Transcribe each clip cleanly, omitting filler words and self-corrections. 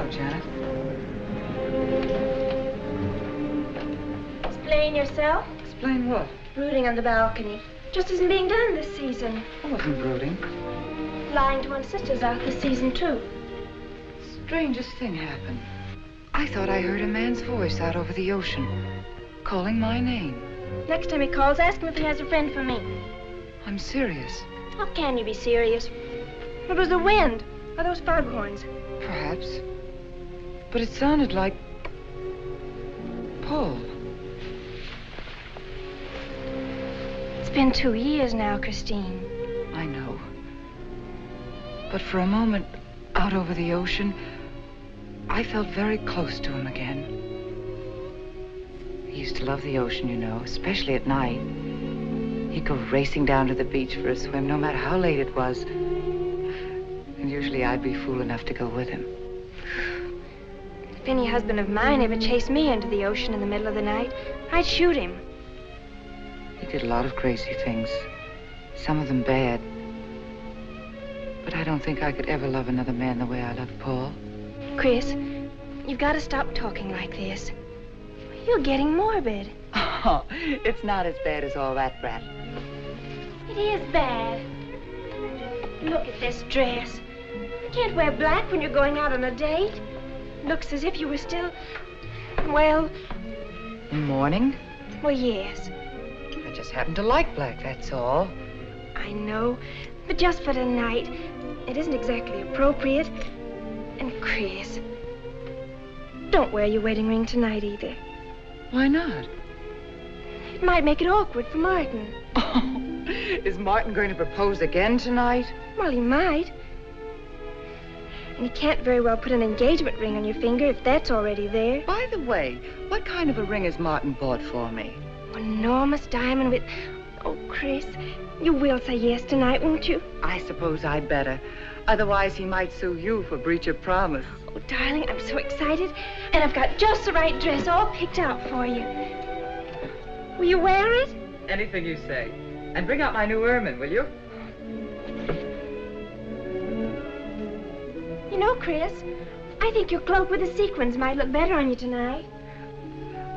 Hello, Janet. Explain yourself. Explain what? Brooding on the balcony. Just isn't being done this season. I wasn't brooding. Lying to one's sisters out this season, too. Strangest thing happened. I thought I heard a man's voice out over the ocean, calling my name. Next time he calls, ask him if he has a friend for me. I'm serious. How can you be serious? It was the wind, or those foghorns. Perhaps. But it sounded like Paul. It's been 2 years now, Christine. I know. But for a moment, out over the ocean, I felt very close to him again. He used to love the ocean, you know, especially at night. He'd go racing down to the beach for a swim, no matter how late it was. And usually I'd be fool enough to go with him. If any husband of mine ever chased me into the ocean in the middle of the night, I'd shoot him. He did a lot of crazy things, some of them bad. But I don't think I could ever love another man the way I loved Paul. Chris, you've got to stop talking like this. You're getting morbid. Oh, it's not as bad as all that, Brat. It is bad. Look at this dress. You can't wear black when you're going out on a date. Looks as if you were still, well... In mourning? Well, yes. I just happen to like black, that's all. I know, but just for tonight, it isn't exactly appropriate. And Chris, don't wear your wedding ring tonight either. Why not? It might make it awkward for Martin. Oh, is Martin going to propose again tonight? Well, he might. And you can't very well put an engagement ring on your finger if that's already there. By the way, what kind of a ring has Martin bought for me? An enormous diamond with... Oh, Chris, you will say yes tonight, won't you? I suppose I'd better. Otherwise, he might sue you for breach of promise. Oh, darling, I'm so excited. And I've got just the right dress all picked out for you. Will you wear it? Anything you say. And bring out my new ermine, will you? You know, Chris, I think your cloak with the sequins might look better on you tonight.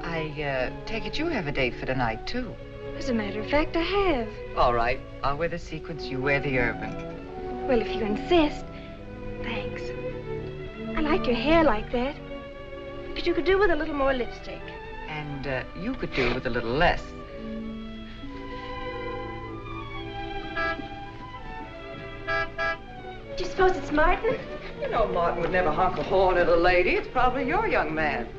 I take it you have a date for tonight, too. As a matter of fact, I have. All right. I'll wear the sequins, you wear the ermine. Well, if you insist. Thanks. I like your hair like that. But you could do with a little more lipstick. And you could do with a little less. Do you suppose it's Martin? You know Martin would never honk a horn at a lady. It's probably your young man.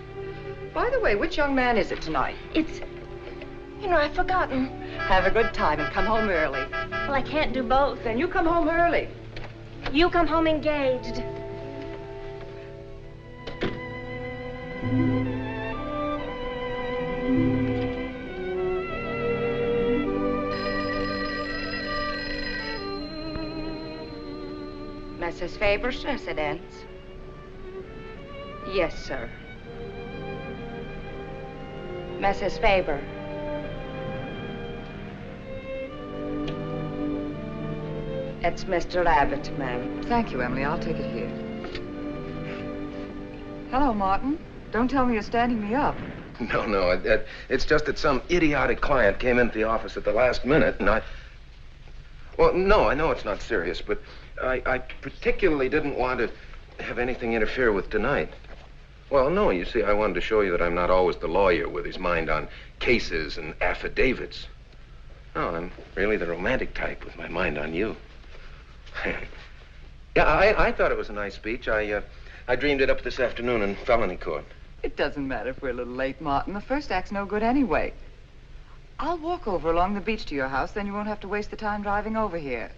By the way, which young man is it tonight? It's... You know, I've forgotten. Have a good time and come home early. Well, I can't do both. Then you come home early. You come home engaged. Mrs. Faber's residence? Yes, sir. Mrs. Faber. It's Mr. Abbott, ma'am. Thank you, Emily. I'll take it here. Hello, Martin. Don't tell me you're standing me up. No. It's just that some idiotic client came into the office at the last minute, and I... Well, no, I know it's not serious, but I particularly didn't want to have anything interfere with tonight. Well, no, you see, I wanted to show you that I'm not always the lawyer with his mind on cases and affidavits. No, I'm really the romantic type with my mind on you. Yeah, I thought it was a nice speech. I dreamed it up this afternoon in felony court. It doesn't matter if we're a little late, Martin. The first act's no good anyway. I'll walk over along the beach to your house, then you won't have to waste the time driving over here.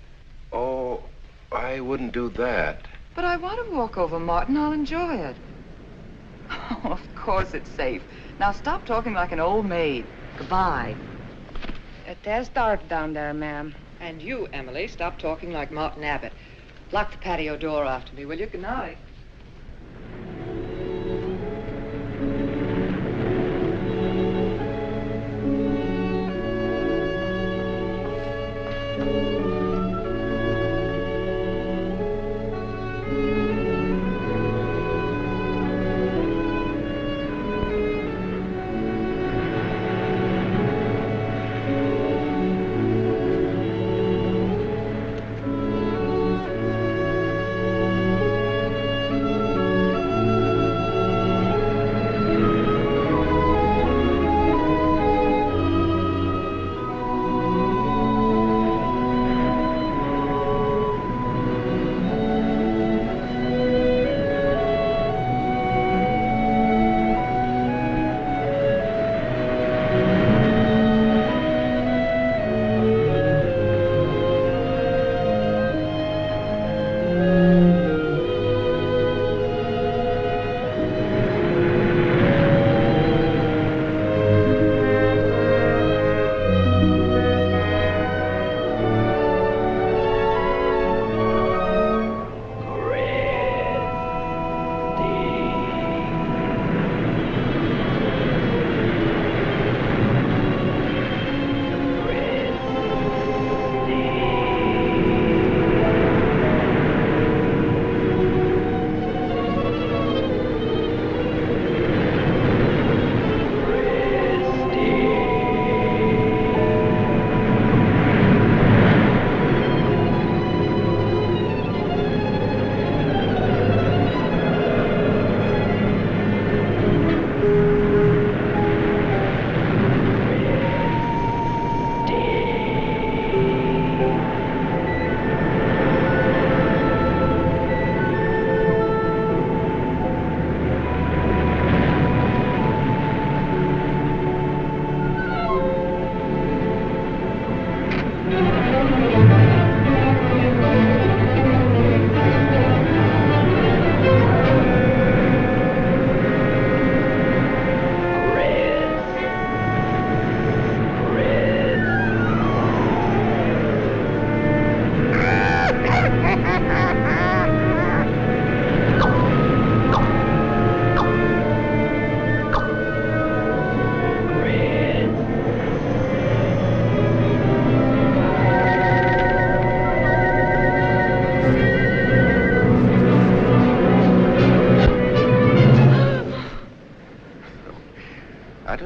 Oh, I wouldn't do that. But I want to walk over, Martin. I'll enjoy it. Oh, of course it's safe. Now stop talking like an old maid. Goodbye. It is dark down there, ma'am. And you, Emily, stop talking like Martin Abbott. Lock the patio door after me, will you? Good night.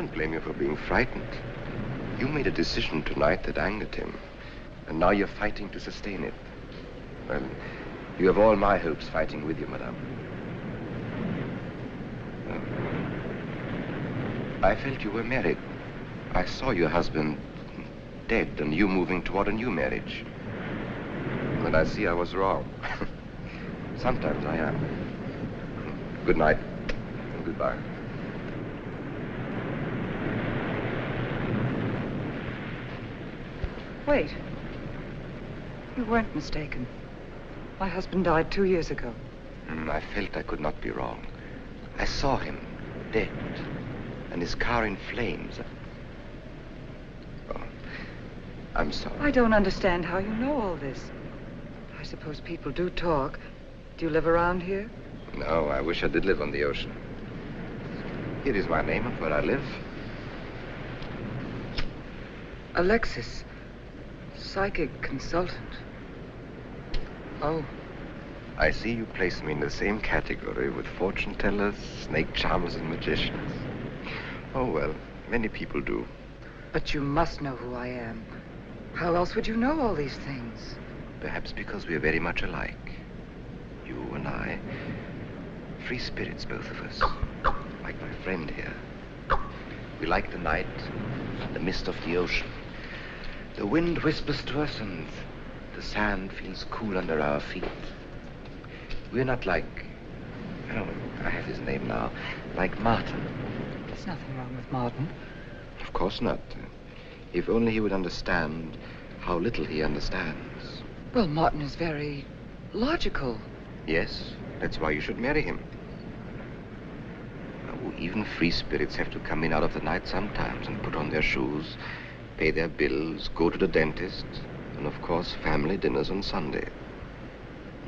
can't blame you for being frightened. You made a decision tonight that angered him, and now you're fighting to sustain it. Well, you have all my hopes fighting with you, madame. I felt you were married. I saw your husband dead and you moving toward a new marriage. And I see I was wrong. Sometimes I am. Good night and goodbye. Wait. You weren't mistaken. My husband died 2 years ago. I felt I could not be wrong. I saw him dead and his car in flames. Oh, I'm sorry. I don't understand how you know all this. I suppose people do talk. Do you live around here? No, I wish I did live on the ocean. Here is my name and where I live. Alexis. Psychic consultant. Oh. I see you place me in the same category with fortune tellers, snake charmers, and magicians. Oh, well, many people do. But you must know who I am. How else would you know all these things? Perhaps because we are very much alike. You and I. Free spirits, both of us. Like my friend here. We like the night and the mist of the ocean. The wind whispers to us and the sand feels cool under our feet. We're not like... Oh, I have his name now. Like Martin. There's nothing wrong with Martin. Of course not. If only he would understand how little he understands. Well, Martin is very logical. Yes, that's why you should marry him. Oh, even free spirits have to come in out of the night sometimes and put on their shoes, pay their bills, go to the dentist, and of course, family dinners on Sunday.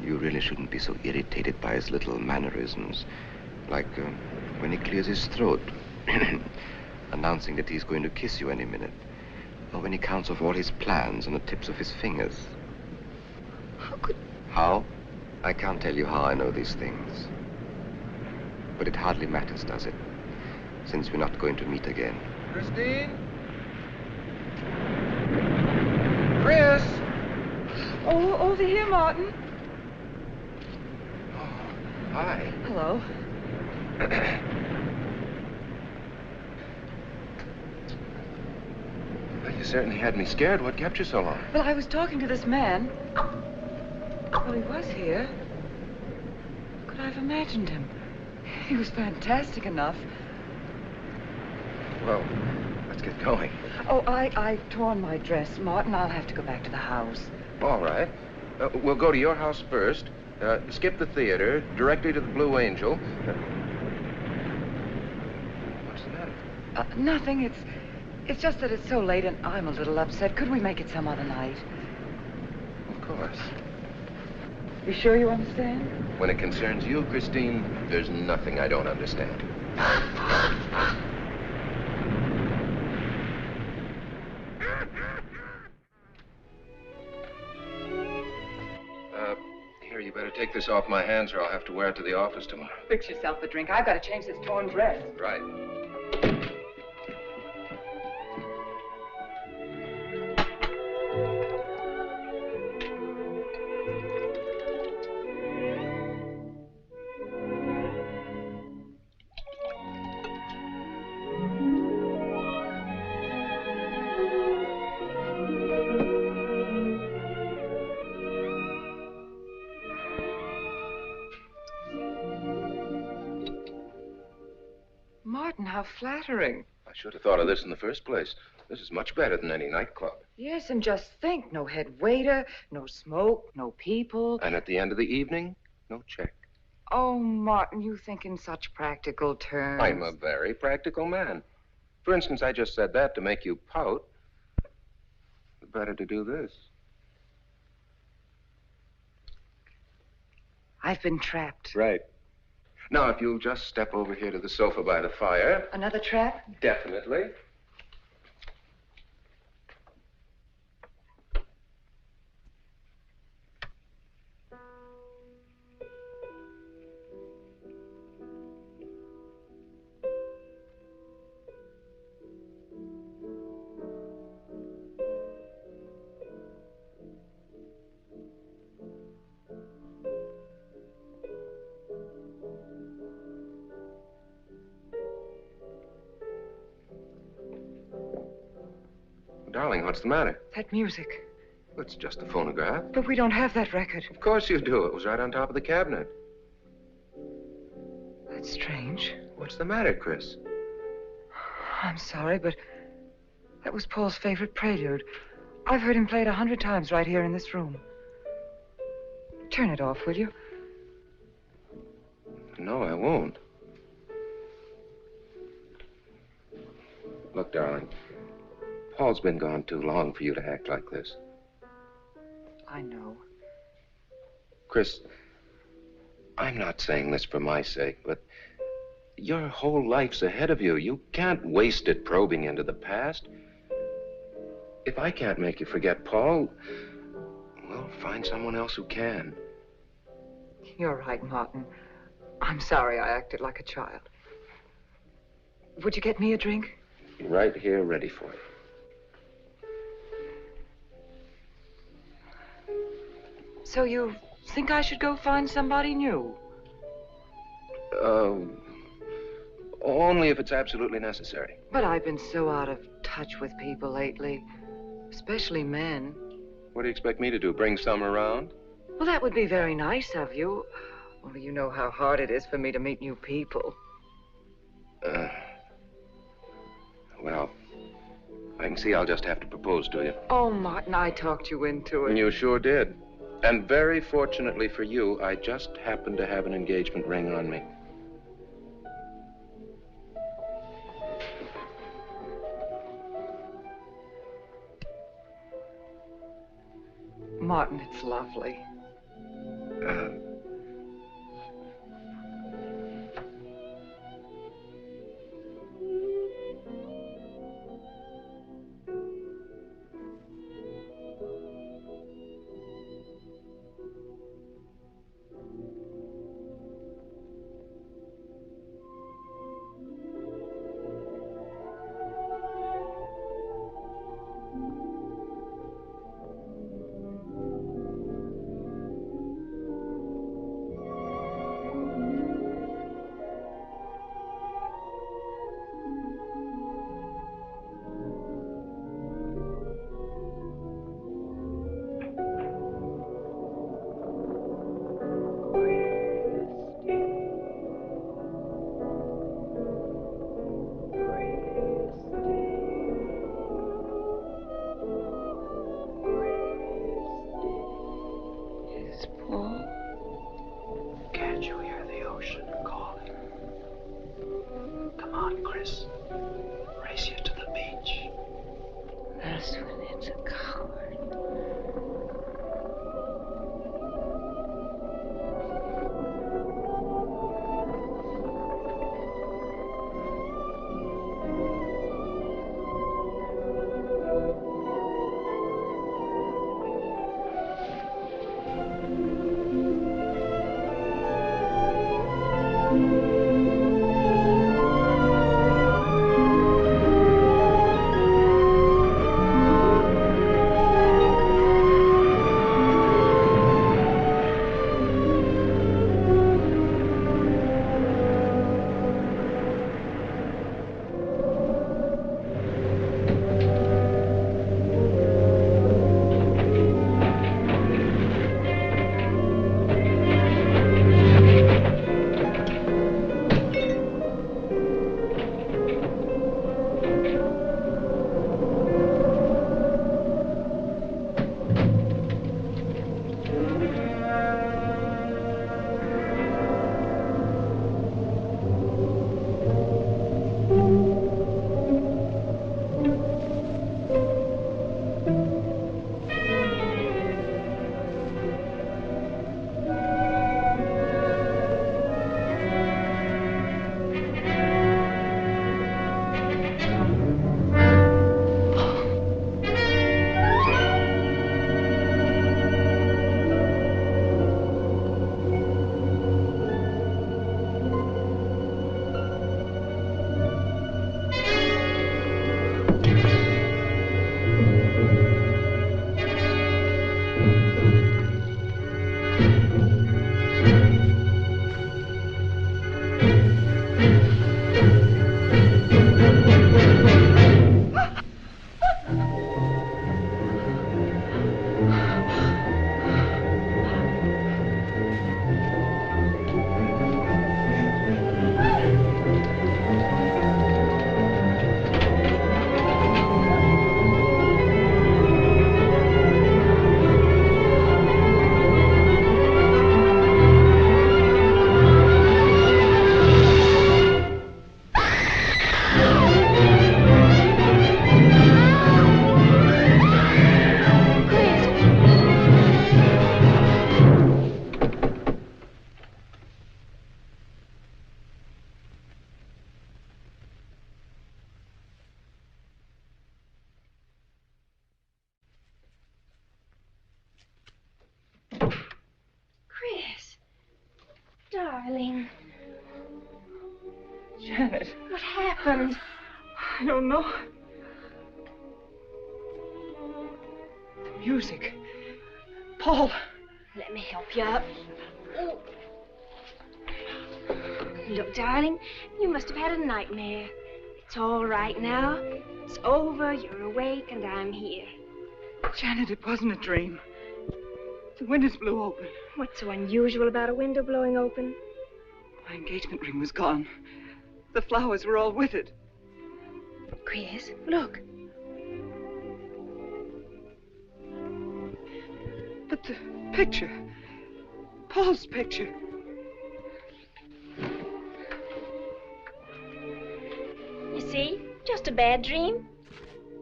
You really shouldn't be so irritated by his little mannerisms, like when he clears his throat, announcing that he's going to kiss you any minute, or when he counts off all his plans on the tips of his fingers. How could... How? I can't tell you how I know these things. But it hardly matters, does it? Since we're not going to meet again. Christine? Chris! Oh, over here, Martin. Oh, hi. Hello. Well, you certainly had me scared. What kept you so long? Well, I was talking to this man. Well, he was here. Could I have imagined him? He was fantastic enough. Well, let's get going. Oh, I torn my dress, Martin. I'll have to go back to the house. All right. We'll go to your house first. Skip the theater, directly to the Blue Angel. What's the matter? Nothing. It's just that it's so late and I'm a little upset. Could we make it some other night? Of course. You sure you understand? When it concerns you, Christine, there's nothing I don't understand. Here, you better take this off my hands or I'll have to wear it to the office tomorrow. Fix yourself a drink. I've got to change this torn dress. Right. Martin, how flattering. I should have thought of this in the first place. This is much better than any nightclub. Yes, and just think, no head waiter, no smoke, no people. And at the end of the evening, no check. Oh, Martin, you think in such practical terms. I'm a very practical man. For instance, I just said that to make you pout. Better to do this. I've been trapped. Right. Now, if you'll just step over here to the sofa by the fire. Another trap? Definitely. Darling, what's the matter? That music. It's just a phonograph. But we don't have that record. Of course you do. It was right on top of the cabinet. That's strange. What's the matter, Chris? I'm sorry, but that was Paul's favorite prelude. I've heard him play it 100 times right here in this room. Turn it off, will you? No, I won't. Look, darling, Paul's been gone too long for you to act like this. I know. Chris, I'm not saying this for my sake, but your whole life's ahead of you. You can't waste it probing into the past. If I can't make you forget Paul, we'll find someone else who can. You're right, Martin. I'm sorry I acted like a child. Would you get me a drink? Right here, ready for you. So you think I should go find somebody new? Only if it's absolutely necessary. But I've been so out of touch with people lately, especially men. What do you expect me to do, bring some around? Well, that would be very nice of you. Only you know how hard it is for me to meet new people. Well, I can see I'll just have to propose to you. Oh, Martin, I talked you into it. You sure did. And very fortunately for you, I just happened to have an engagement ring on me. Martin, it's lovely. Darling, Janet, what happened? I don't know. The music. Paul. Let me help you up. Oh. Look, darling, you must have had a nightmare. It's all right now. It's over, you're awake, and I'm here. Janet, it wasn't a dream. The windows blew open. What's so unusual about a window blowing open? My engagement ring was gone. The flowers were all with it. Chris, look. But the picture. Paul's picture. You see? Just a bad dream.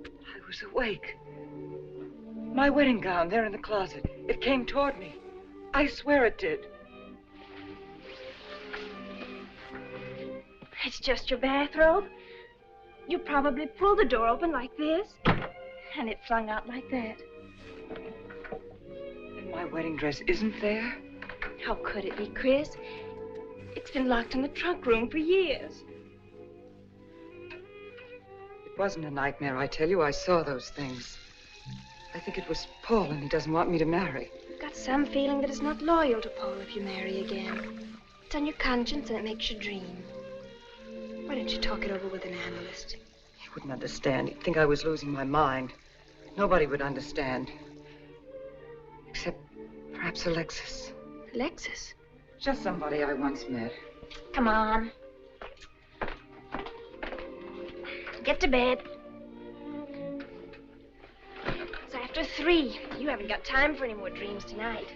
I was awake. My wedding gown there in the closet. It came toward me. I swear it did. It's just your bathrobe. You probably pulled the door open like this, and it flung out like that. And my wedding dress isn't there? How could it be, Chris? It's been locked in the trunk room for years. It wasn't a nightmare, I tell you. I saw those things. I think it was Paul, and he doesn't want me to marry. I've got some feeling that it's not loyal to Paul if you marry again. It's on your conscience and it makes you dream. Why don't you talk it over with an analyst? He wouldn't understand. He'd think I was losing my mind. Nobody would understand. Except perhaps Alexis. Alexis? Just somebody I once met. Come on. Get to bed. It's after 3. You haven't got time for any more dreams tonight.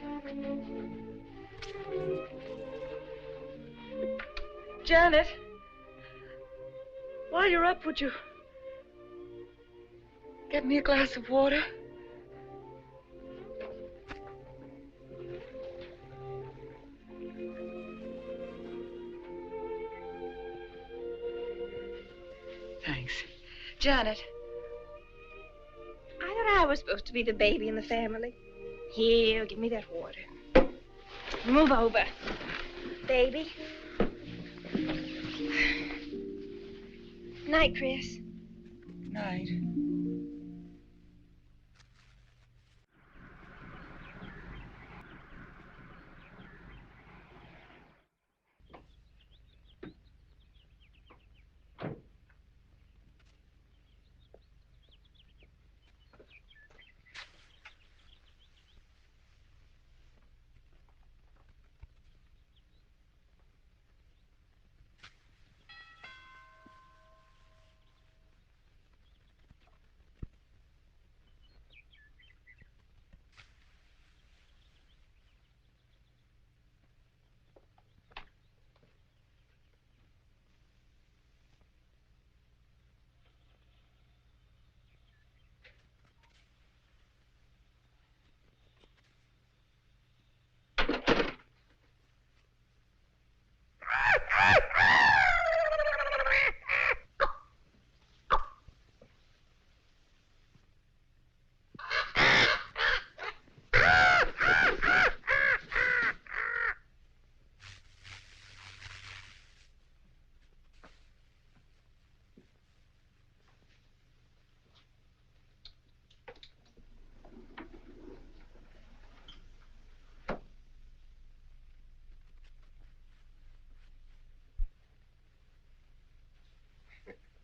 Janet, while you're up, would you get me a glass of water? Thanks. Janet. I thought I was supposed to be the baby in the family. Here, give me that water. Move over. Baby. Night, Chris. Night.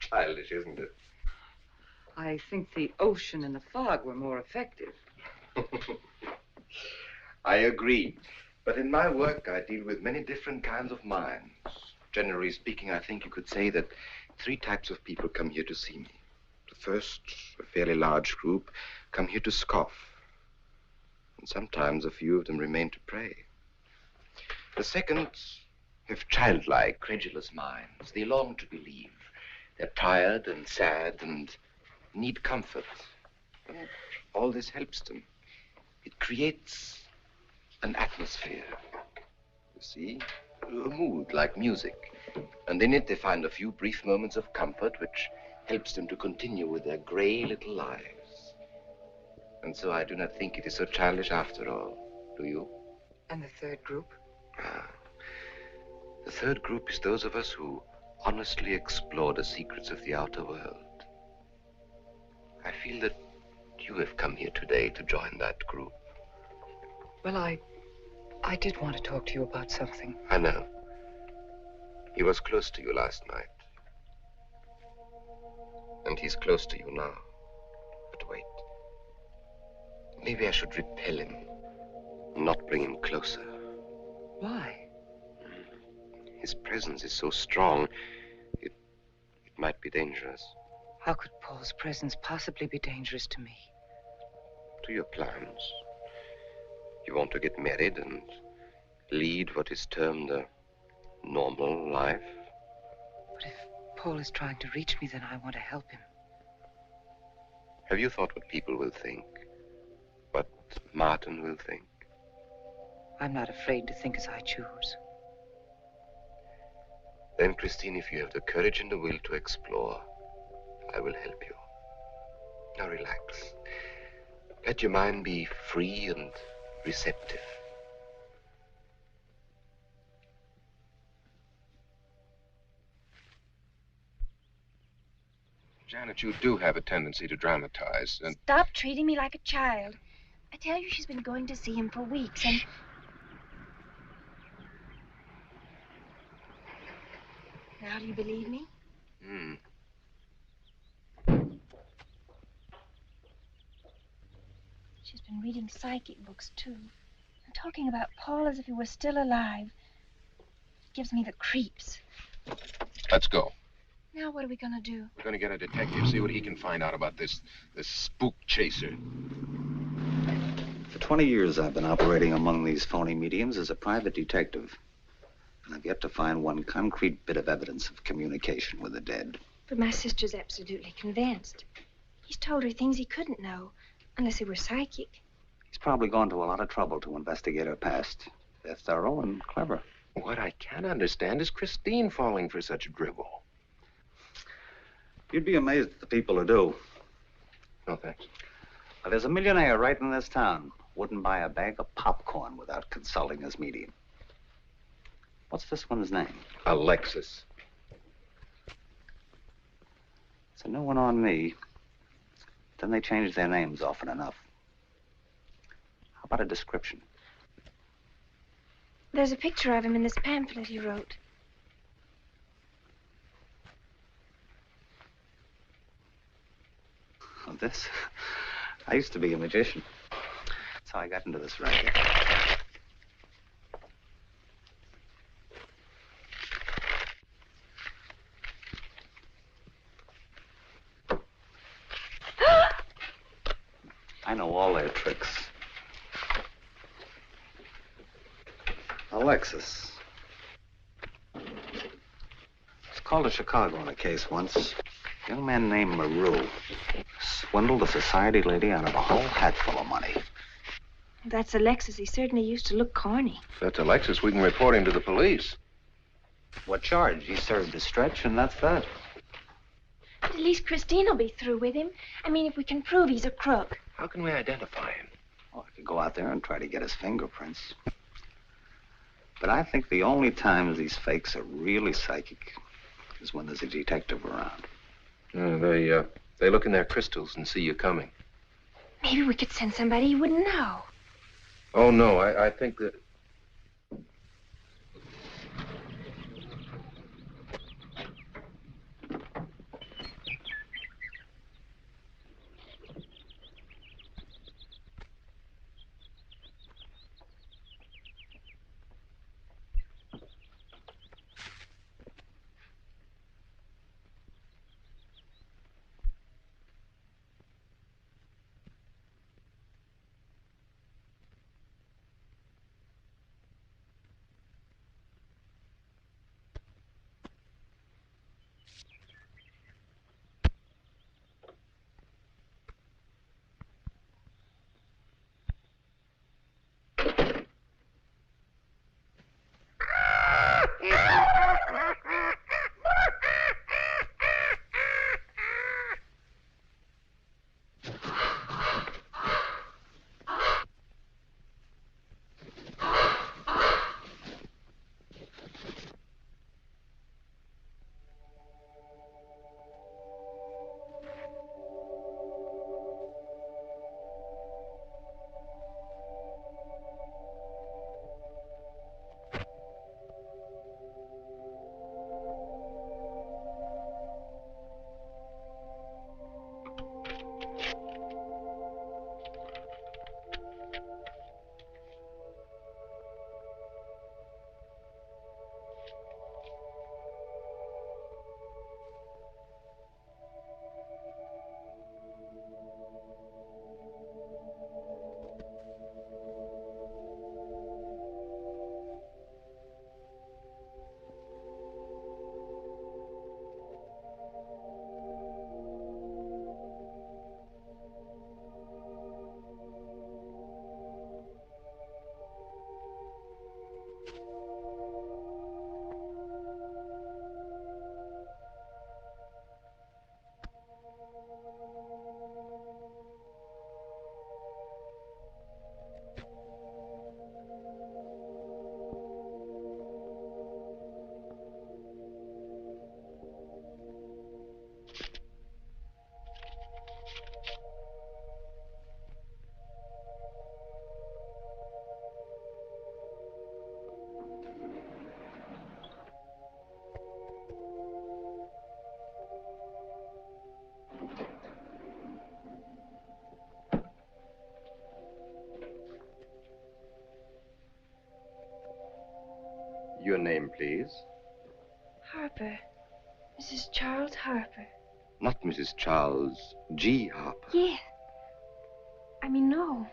Childish, isn't it? I think the ocean and the fog were more effective. I agree. But in my work, I deal with many different kinds of minds. Generally speaking, I think you could say that 3 types of people come here to see me. The first, a fairly large group, come here to scoff. And sometimes a few of them remain to pray. The second have childlike, credulous minds. They long to believe. They're tired and sad and need comfort. And all this helps them. It creates an atmosphere. You see? A mood like music. And in it they find a few brief moments of comfort which helps them to continue with their gray little lives. And so I do not think it is so childish after all. Do you? And the third group? The third group is those of us who honestly explore the secrets of the outer world. I feel that you have come here today to join that group. Well, I did want to talk to you about something. I know. He was close to you last night. And he's close to you now. But wait. Maybe I should repel him, not bring him closer. Why? His presence is so strong, it might be dangerous. How could Paul's presence possibly be dangerous to me? To your plans. You want to get married and lead what is termed a normal life. But if Paul is trying to reach me, then I want to help him. Have you thought what people will think? What Martin will think? I'm not afraid to think as I choose. Then, Christine, if you have the courage and the will to explore, I will help you. Now relax. Let your mind be free and receptive. Janet, you do have a tendency to dramatize, and... Stop treating me like a child. I tell you, she's been going to see him for weeks, and... Now, do you believe me? She's been reading psychic books, too. And talking about Paul as if he were still alive. It gives me the creeps. Let's go. Now, what are we gonna do? We're gonna get a detective, see what he can find out about this spook chaser. For 20 years, I've been operating among these phony mediums as a private detective. And I've yet to find one concrete bit of evidence of communication with the dead. But my sister's absolutely convinced. He's told her things he couldn't know, unless he were psychic. He's probably gone to a lot of trouble to investigate her past. They're thorough and clever. What I can't understand is Christine falling for such drivel. You'd be amazed at the people who do. No, thanks. Well, there's a millionaire right in this town. Wouldn't buy a bag of popcorn without consulting his medium. What's this one's name? Alexis. It's a new one on me. Then they change their names often enough. How about a description? There's a picture of him in this pamphlet he wrote. Oh, this? I used to be a magician. That's how I got into this racket. I know all their tricks. Alexis. I was called to Chicago on a case once. A young man named LaRue swindled a society lady out of a whole hatful of money. That's Alexis. He certainly used to look corny. If that's Alexis, we can report him to the police. What charge? He served his stretch, and that's that. But at least Christine will be through with him. I mean, if we can prove he's a crook. How can we identify him? Well, I could go out there and try to get his fingerprints. But I think the only times these fakes are really psychic is when there's a detective around. They look in their crystals and see you coming. Maybe we could send somebody you wouldn't know. Oh, no, I think that... Your name, please. Harper. Mrs. Charles Harper. Not Mrs. Charles G. Harper. Yeah. I mean, no.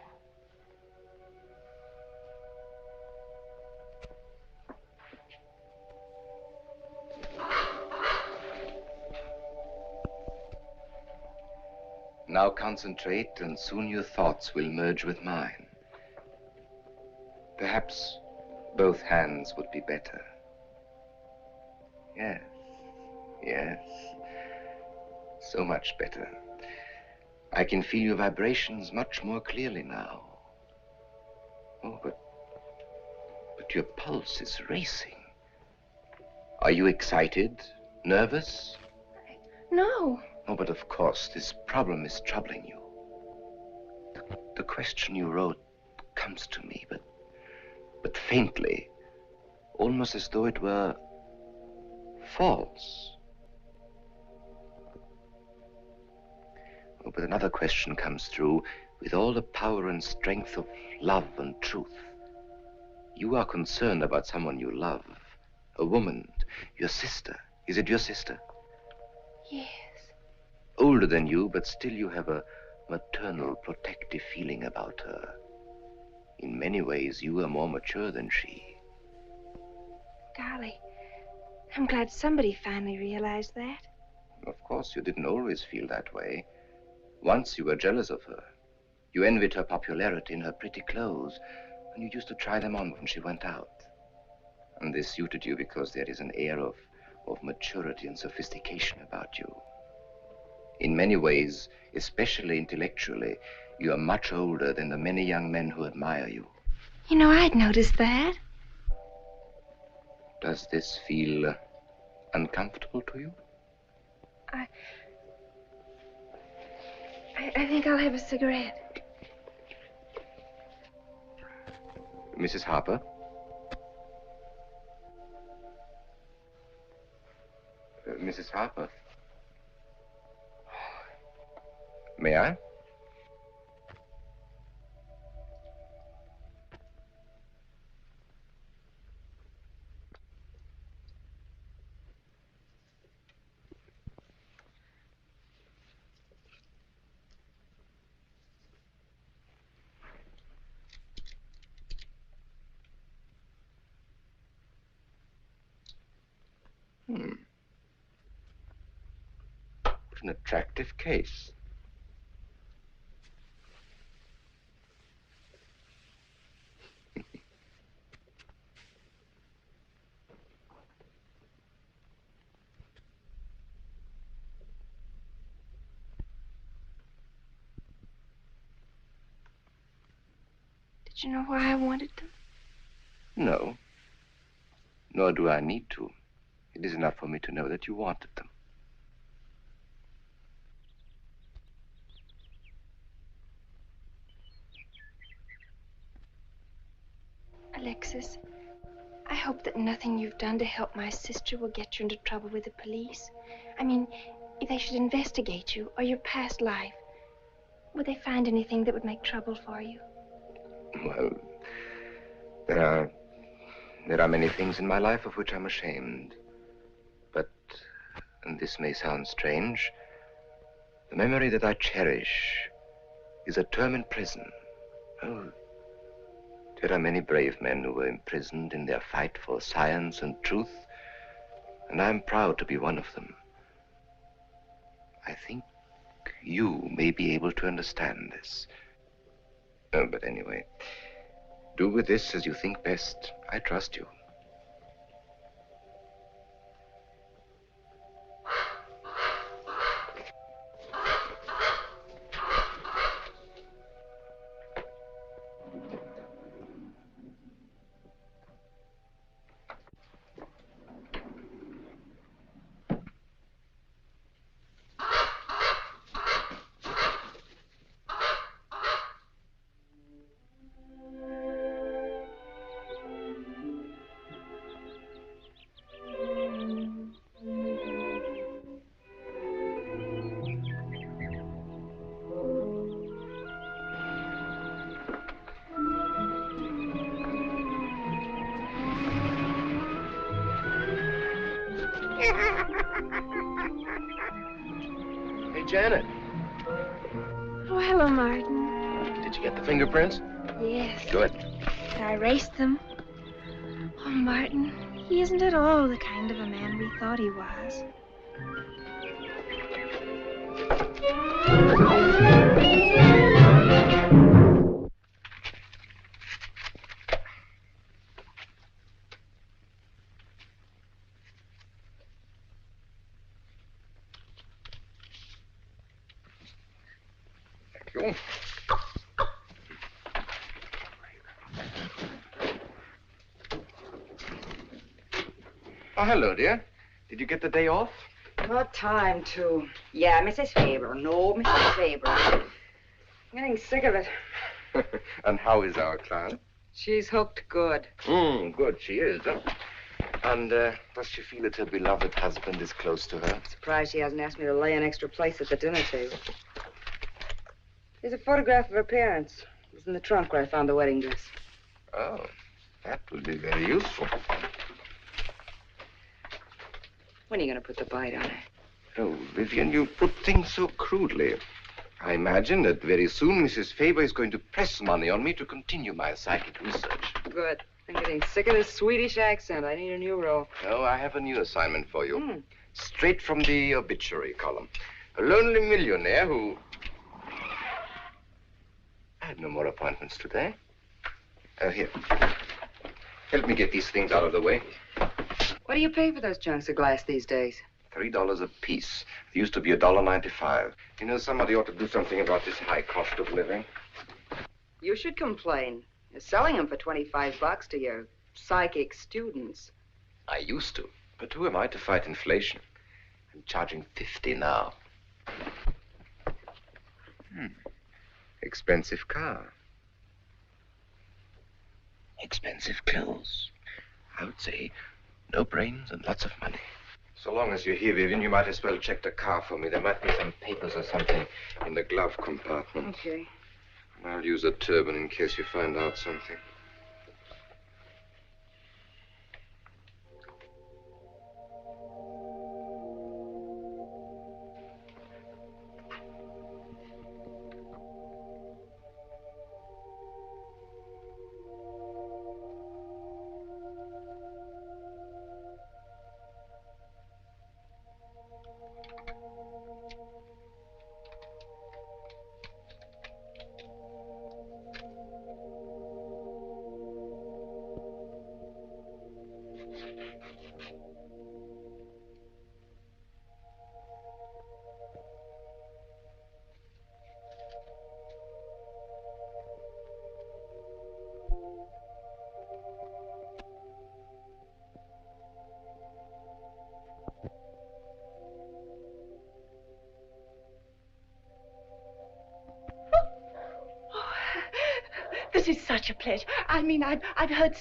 Now concentrate, and soon your thoughts will merge with mine. Perhaps both hands would be better. Yes, yes. So much better. I can feel your vibrations much more clearly now. Oh, but your pulse is racing. Are you excited? Nervous? No. Oh, but of course, this problem is troubling you. The question you wrote comes to me, but faintly, almost as though it were false. Oh, but another question comes through with all the power and strength of love and truth. You are concerned about someone you love, a woman, your sister. Is it your sister? Yes. Older than you, but still you have a maternal, protective feeling about her. In many ways, you are more mature than she. Golly, I'm glad somebody finally realized that. Of course, you didn't always feel that way. Once you were jealous of her. You envied her popularity in her pretty clothes, and you used to try them on when she went out. And this suited you because there is an air of maturity and sophistication about you. In many ways, especially intellectually, you are much older than the many young men who admire you. You know, I'd noticed that. Does this feel uncomfortable to you? I think I'll have a cigarette. Mrs. Harper? Mrs. Harper? May I? An attractive case. Did you know why I wanted them? No. Nor do I need to. It is enough for me to know that you wanted them. Alexis, I hope that nothing you've done to help my sister will get you into trouble with the police. I mean, if they should investigate you or your past life, would they find anything that would make trouble for you? Well, there are many things in my life of which I'm ashamed. But, and this may sound strange, the memory that I cherish is a term in prison. Oh, there are many brave men who were imprisoned in their fight for science and truth, and I'm proud to be one of them. I think you may be able to understand this. Oh, but anyway, do with this as you think best. I trust you. Hey, Janet, Oh, hello, Martin. did you get the fingerprints? Yes. Good. But I erased them. Oh, Martin, he isn't at all the kind of a man we thought he was. Thank you. Oh, hello, dear. Did you get the day off? What time to? Yeah, Mrs. Faber. No, Mrs. Faber. I'm getting sick of it. And how is our client? She's hooked good. Good, she is. Huh? And does she feel that her beloved husband is close to her? Surprised she hasn't asked me to lay an extra place at the dinner table. Here's a photograph of her parents. It was in the trunk where I found the wedding dress. Oh, that will be very useful. When are you going to put the bite on her? Oh, Vivian, you put things so crudely. I imagine that very soon Mrs. Faber is going to press money on me to continue my psychic research. Good. I'm getting sick of this Swedish accent. I need a new role. Oh, I have a new assignment for you. Straight from the obituary column. A lonely millionaire who... I had no more appointments today. Here. Help me get these things out of the way. What do you pay for those chunks of glass these days? $3 a piece. It used to be $1.95. You know, somebody ought to do something about this high cost of living. You should complain. You're selling them for $25 to your psychic students. I used to. But who am I to fight inflation? I'm charging $50 now. Expensive car. Expensive clothes. I would say no brains and lots of money. So long as you're here, Vivian, you might as well check the car for me. There might be some papers or something in the glove compartment. Okay. I'll use a turban in case you find out something. This is such a pleasure. I mean, I've heard...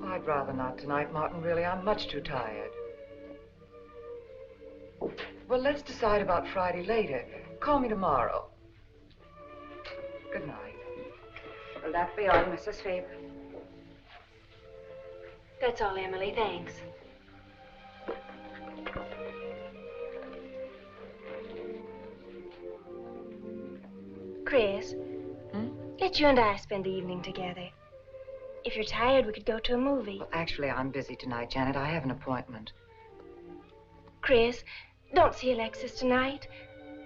I'd rather not tonight, Martin, really. I'm much too tired. Well, let's decide about Friday later. Call me tomorrow. Good night. Will that be all, Mrs. Faber? That's all, Emily. Thanks. Chris, let you and I spend the evening together. If you're tired, we could go to a movie. Well, actually, I'm busy tonight, Janet. I have an appointment. Chris, don't see Alexis tonight.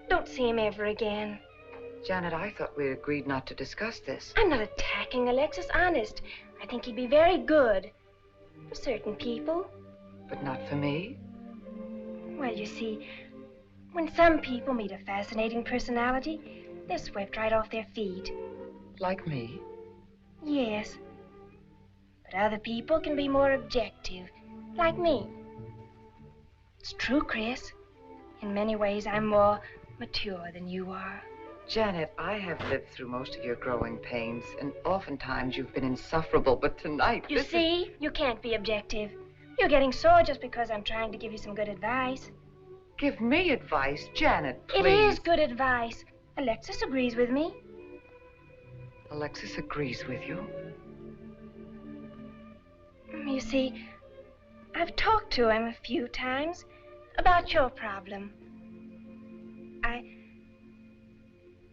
Don't see him ever again. Janet, I thought we agreed not to discuss this. I'm not attacking Alexis, honest. I think he'd be very good for certain people. But not for me? Well, you see, when some people meet a fascinating personality, they're swept right off their feet. Like me? Yes. But other people can be more objective, like me. It's true, Chris. In many ways, I'm more mature than you are. Janet, I have lived through most of your growing pains, and oftentimes you've been insufferable, but tonight... You see? You can't be objective. You're getting sore just because I'm trying to give you some good advice. Give me advice, Janet, please. It is good advice. Alexis agrees with me. Alexis agrees with you? You see, I've talked to him a few times about your problem.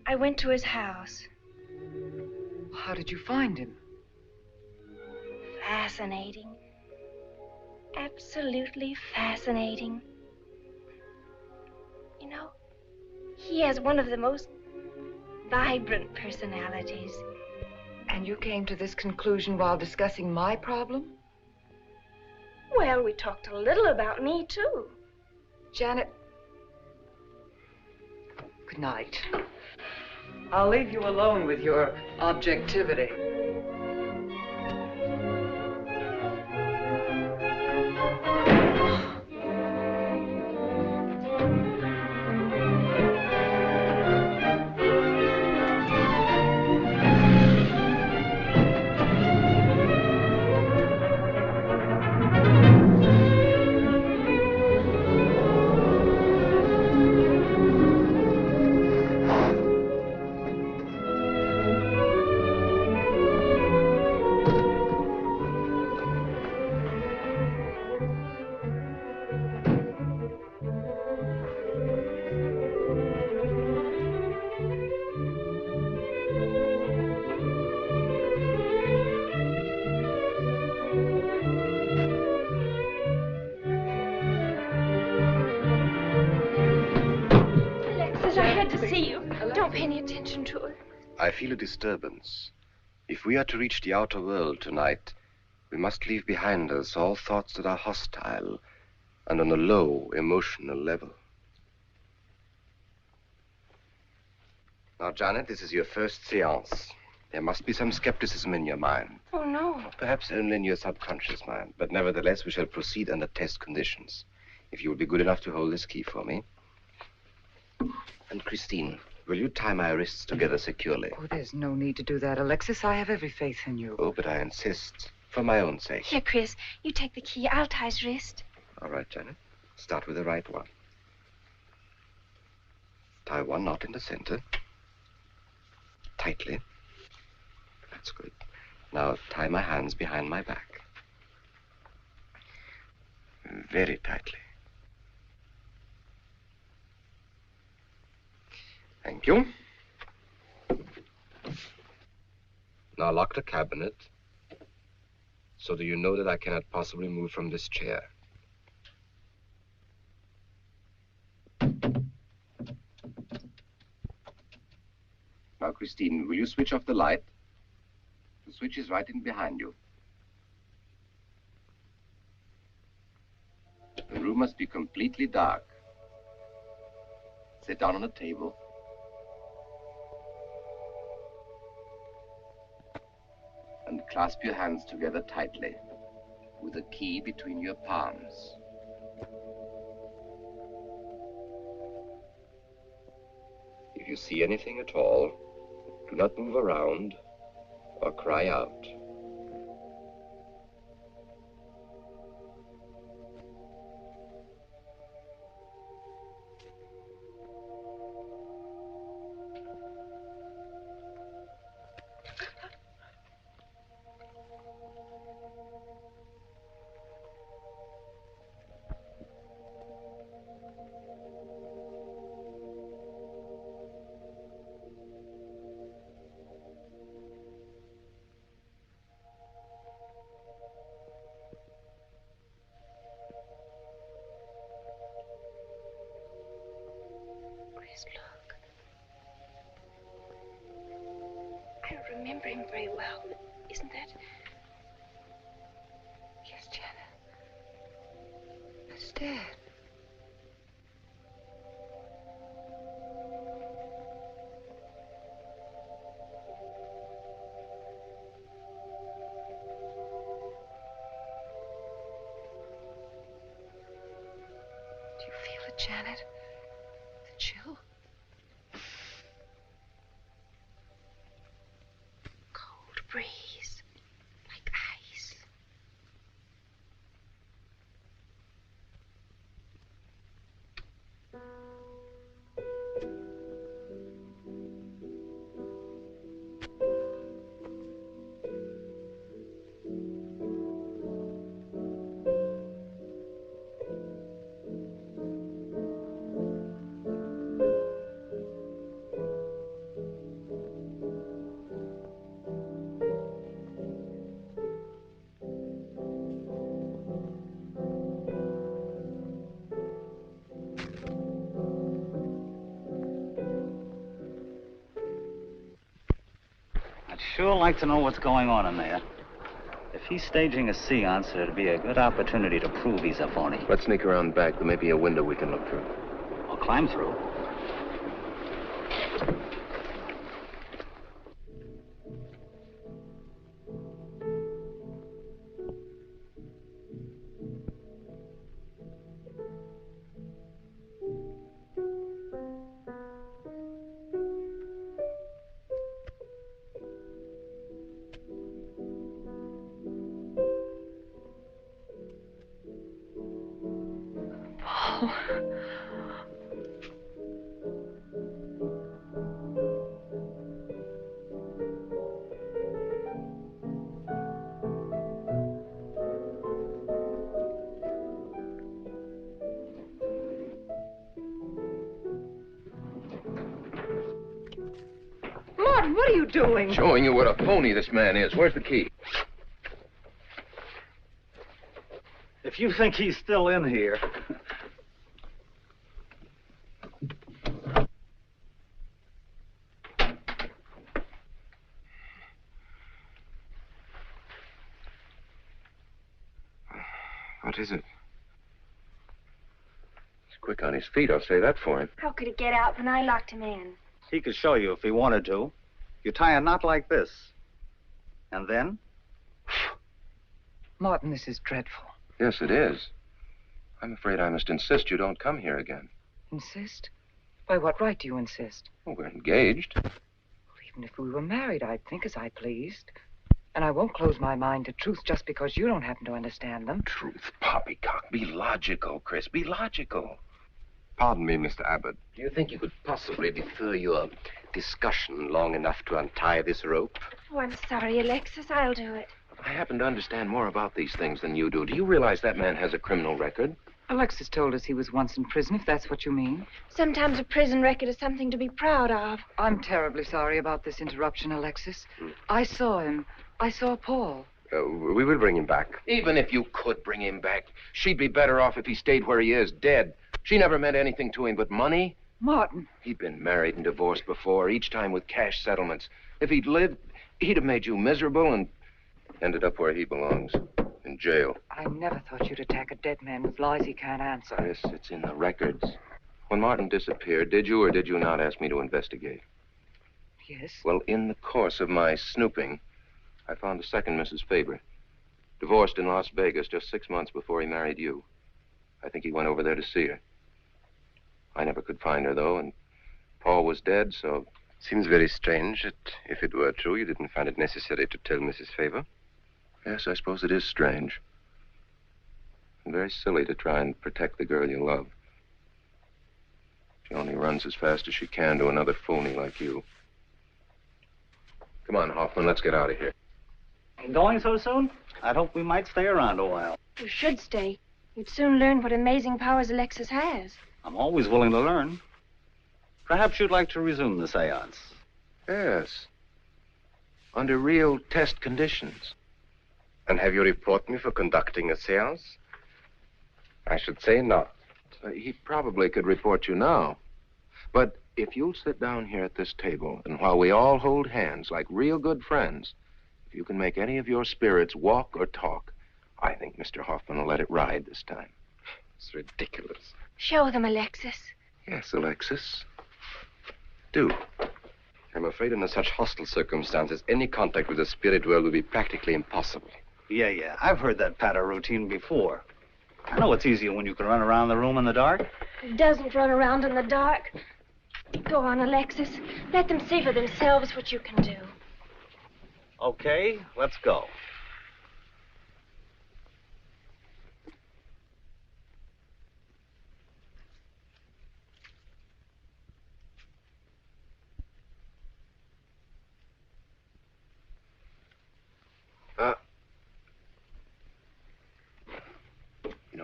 I went to his house. How did you find him? Fascinating. Absolutely fascinating. You know, he has one of the most vibrant personalities. And you came to this conclusion while discussing my problem? Well, we talked a little about me, too. Janet, good night. I'll leave you alone with your objectivity. I feel a disturbance. If we are to reach the outer world tonight, we must leave behind us all thoughts that are hostile and on a low emotional level. Now, Janet, this is your first séance. There must be some skepticism in your mind. Oh, no. Perhaps only in your subconscious mind, but nevertheless, we shall proceed under test conditions. If you will be good enough to hold this key for me. And Christine, will you tie my wrists together securely? Oh, there's no need to do that, Alexis. I have every faith in you. Oh, but I insist, for my own sake. Here, Chris, you take the key. I'll tie his wrist. All right, Janet. Start with the right one. Tie one knot in the center. Tightly. That's good. Now tie my hands behind my back. Very tightly. Thank you. Now lock the cabinet so that you know that I cannot possibly move from this chair. Now, Christine, will you switch off the light? The switch is right in behind you. The room must be completely dark. Sit down on a table. And clasp your hands together tightly with a key between your palms. If you see anything at all, do not move around or cry out. Look. I don't remember him very well, but isn't that... Yes, Janet. It's dead. Do you feel it, Janet? The chill? sure like to know what's going on in there. If he's staging a séance, it'd be a good opportunity to prove he's a phony. Let's sneak around back. There may be a window we can look through. Or climb through. Martin, what are you doing? Showing you what a phony this man is. Where's the key? If you think he's still in here... What is it? He's quick on his feet, I'll say that for him. How could he get out when I locked him in? He could show you if he wanted to. You tie a knot like this. And then? Martin, this is dreadful. Yes, it is. I'm afraid I must insist you don't come here again. Insist? By what right do you insist? Well, we're engaged. Well, even if we were married, I'd think as I pleased. And I won't close my mind to truth just because you don't happen to understand them. Truth, poppycock. Be logical, Chris. Be logical. Pardon me, Mr. Abbott. Do you think you could possibly defer your discussion long enough to untie this rope? Oh, I'm sorry, Alexis. I'll do it. I happen to understand more about these things than you do. Do you realize that man has a criminal record? Alexis told us he was once in prison, if that's what you mean. Sometimes a prison record is something to be proud of. I'm terribly sorry about this interruption, Alexis. I saw him. I saw Paul. We will bring him back. Even if you could bring him back, she'd be better off if he stayed where he is, dead. She never meant anything to him but money. Martin. He'd been married and divorced before, each time with cash settlements. If he'd lived, he'd have made you miserable and ended up where he belongs, in jail. I never thought you'd attack a dead man with lies he can't answer. Yes, it's in the records. When Martin disappeared, did you or did you not ask me to investigate? Yes. Well, in the course of my snooping, I found a second Mrs. Faber, divorced in Las Vegas just 6 months before he married you. I think he went over there to see her. I never could find her, though, and Paul was dead, so... Seems very strange that if it were true, you didn't find it necessary to tell Mrs. Faber. Yes, I suppose it is strange. And very silly to try and protect the girl you love. She only runs as fast as she can to another phony like you. Come on, Hoffman, let's get out of here. Going so soon? I'd hope we might stay around a while. You should stay. You'd soon learn what amazing powers Alexis has. I'm always willing to learn. Perhaps you'd like to resume the séance. Yes. Under real test conditions. And have you report me for conducting a séance? I should say not. He probably could report you now. But if you'll sit down here at this table, and while we all hold hands like real good friends, if you can make any of your spirits walk or talk, I think Mr. Hoffman will let it ride this time. It's ridiculous. Show them, Alexis. Yes, Alexis. Do. I'm afraid under such hostile circumstances, any contact with the spirit world would be practically impossible. Yeah. I've heard that patter routine before. I know it's easier when you can run around the room in the dark. He doesn't run around in the dark. Go on, Alexis. Let them see for themselves what you can do. Okay, let's go.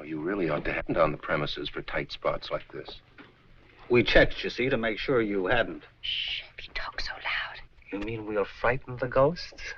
You really ought to hand on the premises for tight spots like this. We checked, you see, to make sure you hadn't. Shh, he talks so loud. You mean we'll frighten the ghosts?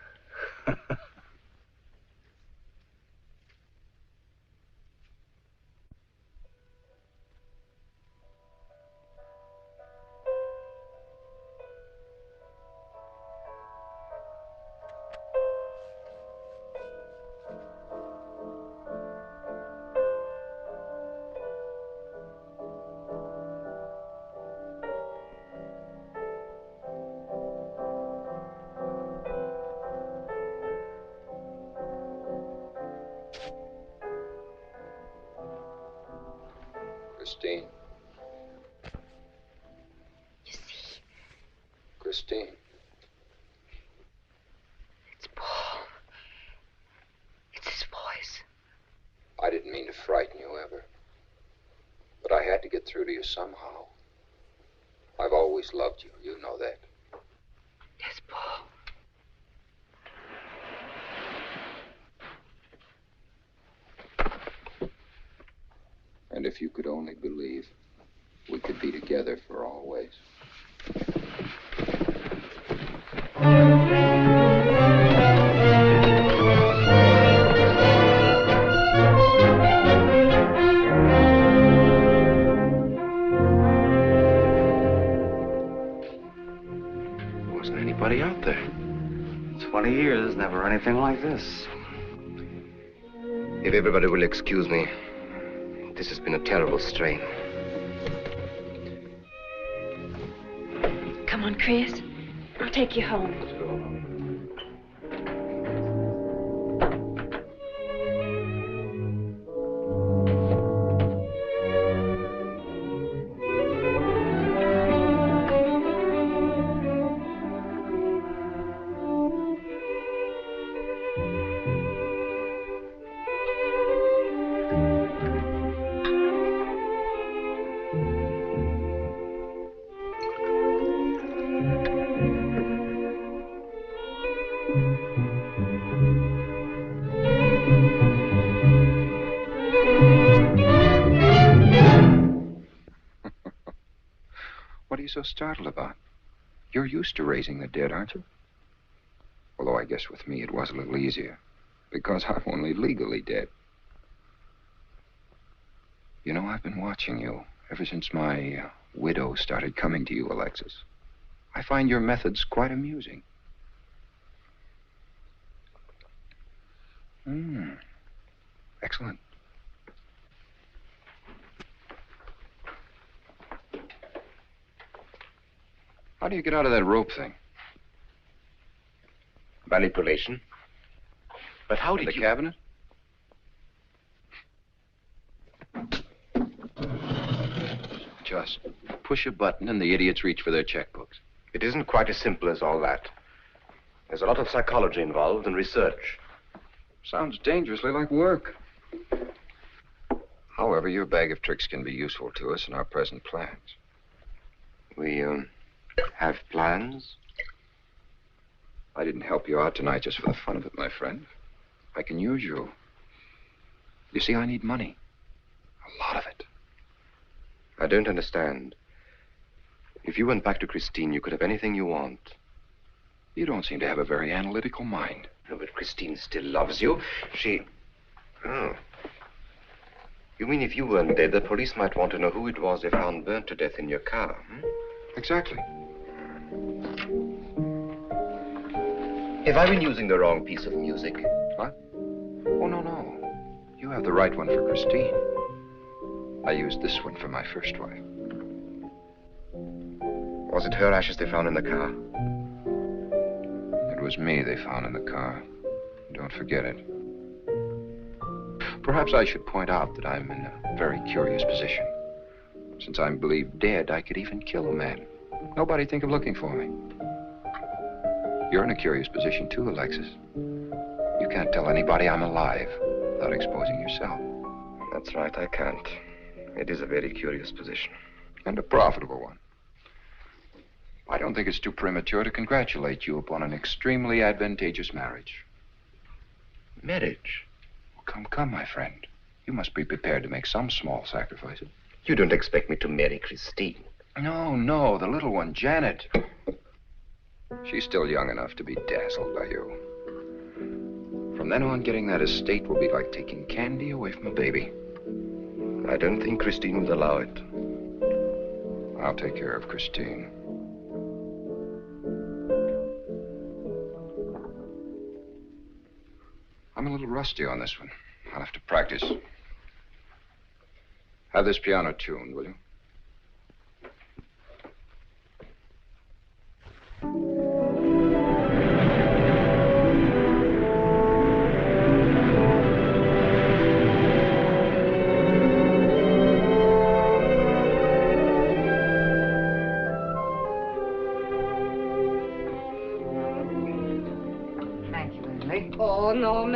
Christine. You see, Christine. it's Paul. It's his voice. I didn't mean to frighten you ever. But I had to get through to you somehow. I've always loved you. You know that. Yes, Paul. And if you could only believe, we could be together for always. Wasn't anybody out there. 20 years, never anything like this. If everybody will excuse me, this has been a terrible strain. Come on, Chris. I'll take you home. What are you so startled about? You're used to raising the dead, aren't you? Although I guess with me it was a little easier, because I'm only legally dead. You know, I've been watching you ever since my widow started coming to you, Alexis. I find your methods quite amusing. Excellent. How do you get out of that rope thing? Manipulation. But how In did the you... cabinet? Just push a button and the idiots reach for their checkbooks. It isn't quite as simple as all that. There's a lot of psychology involved and research. Sounds dangerously like work. However, your bag of tricks can be useful to us in our present plans. We, have plans? I didn't help you out tonight just for the fun of it, my friend. I can use you. You see, I need money. A lot of it. I don't understand. If you went back to Christine, you could have anything you want. You don't seem to have a very analytical mind. No, but Christine still loves you. She... Oh. You mean if you weren't dead, the police might want to know who it was they found burnt to death in your car, hmm? Exactly. Have I been using the wrong piece of music? What? Oh, no. You have the right one for Christine. I used this one for my first wife. Was it her ashes they found in the car? It was me they found in the car. Don't forget it. Perhaps I should point out that I'm in a very curious position. Since I'm believed dead, I could even kill a man. Nobody'd think of looking for me. You're in a curious position, too, Alexis. You can't tell anybody I'm alive without exposing yourself. That's right, I can't. It is a very curious position. And a profitable one. I don't think it's too premature to congratulate you upon an extremely advantageous marriage. Marriage? Well, come, my friend. You must be prepared to make some small sacrifices. You don't expect me to marry Christine? No, the little one, Janet. She's still young enough to be dazzled by you. From then on, getting that estate will be like taking candy away from a baby. I don't think Christine would allow it. I'll take care of Christine. I'm a little rusty on this one. I'll have to practice. Have this piano tuned, will you?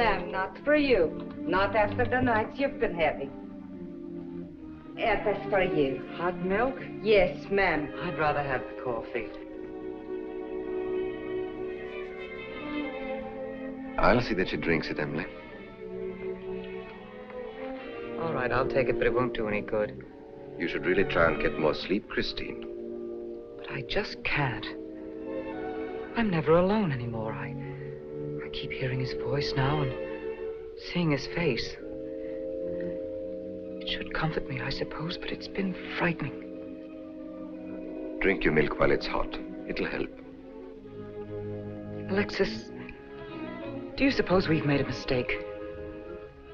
ma'am, not for you. Not after the nights you've been having. That's for you. Hot milk? Yes, ma'am. I'd rather have the coffee. I'll see that she drinks it, Emily. All right, I'll take it, but it won't do any good. You should really try and get more sleep, Christine. But I just can't. I'm never alone anymore. I keep hearing his voice now and seeing his face. It should comfort me, I suppose, but it's been frightening. Drink your milk while it's hot. It'll help. Alexis, do you suppose we've made a mistake?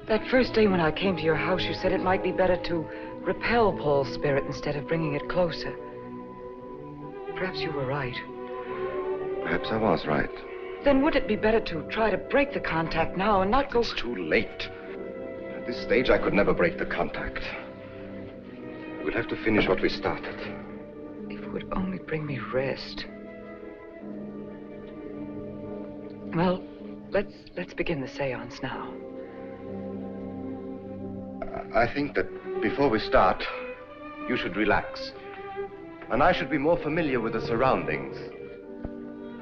That first day when I came to your house, you said it might be better to repel Paul's spirit instead of bringing it closer. Perhaps you were right. Perhaps I was right. Then would it be better to try to break the contact now and not go... It's too late. At this stage, I could never break the contact. We'll have to finish what we started. If it would only bring me rest. Well, let's begin the seance now. I think that before we start, you should relax. And I should be more familiar with the surroundings.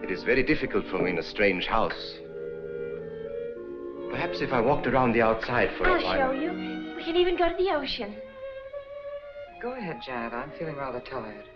It is very difficult for me in a strange house. Perhaps if I walked around the outside for a while... I'll show you. We can even go to the ocean. Go ahead, Janet. I'm feeling rather tired.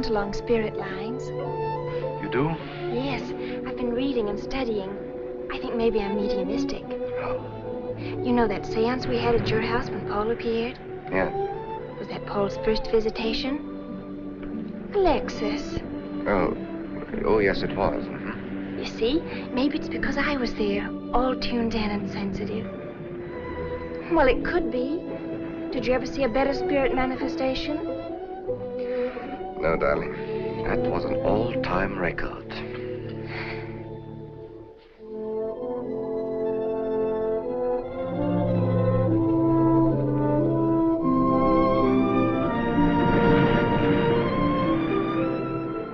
Along spirit lines. You do? Yes, I've been reading and studying. I think maybe I'm mediumistic. Oh. You know that seance we had at your house when Paul appeared? Yes. Was that Paul's first visitation? Alexis. Oh, yes, it was. Mm-hmm. You see, maybe it's because I was there, all tuned in and sensitive. Well, it could be. Did you ever see a better spirit manifestation? No, darling. That was an all-time record.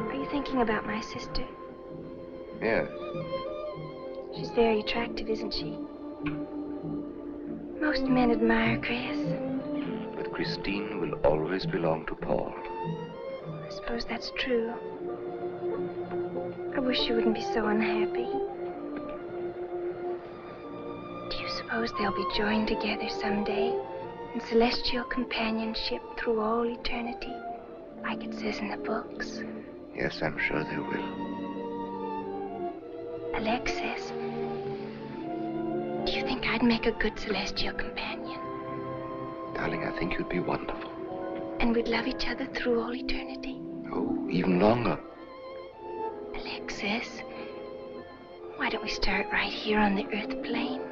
Are you thinking about my sister? Yes. She's very attractive, isn't she? Most men admire Chris. But Christine will always belong to Paul. I suppose that's true. I wish you wouldn't be so unhappy. Do you suppose they'll be joined together someday in celestial companionship through all eternity, like it says in the books? Yes, I'm sure they will. Alexis, do you think I'd make a good celestial companion? Darling, I think you'd be wonderful. And we'd love each other through all eternity? Oh, even longer. Alexis, why don't we start right here on the earth plane?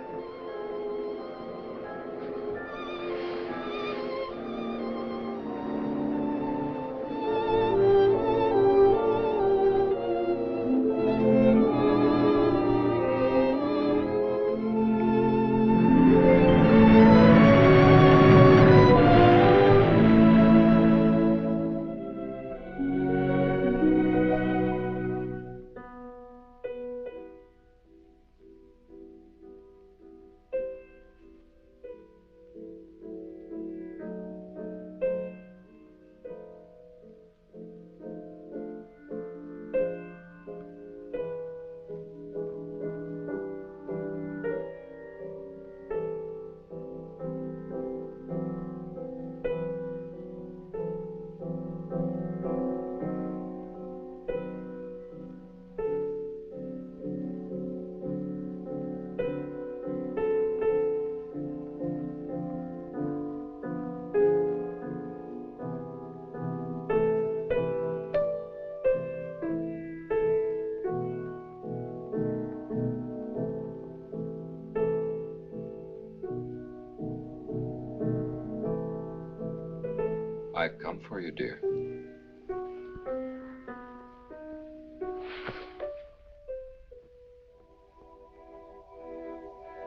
I've come for you, dear.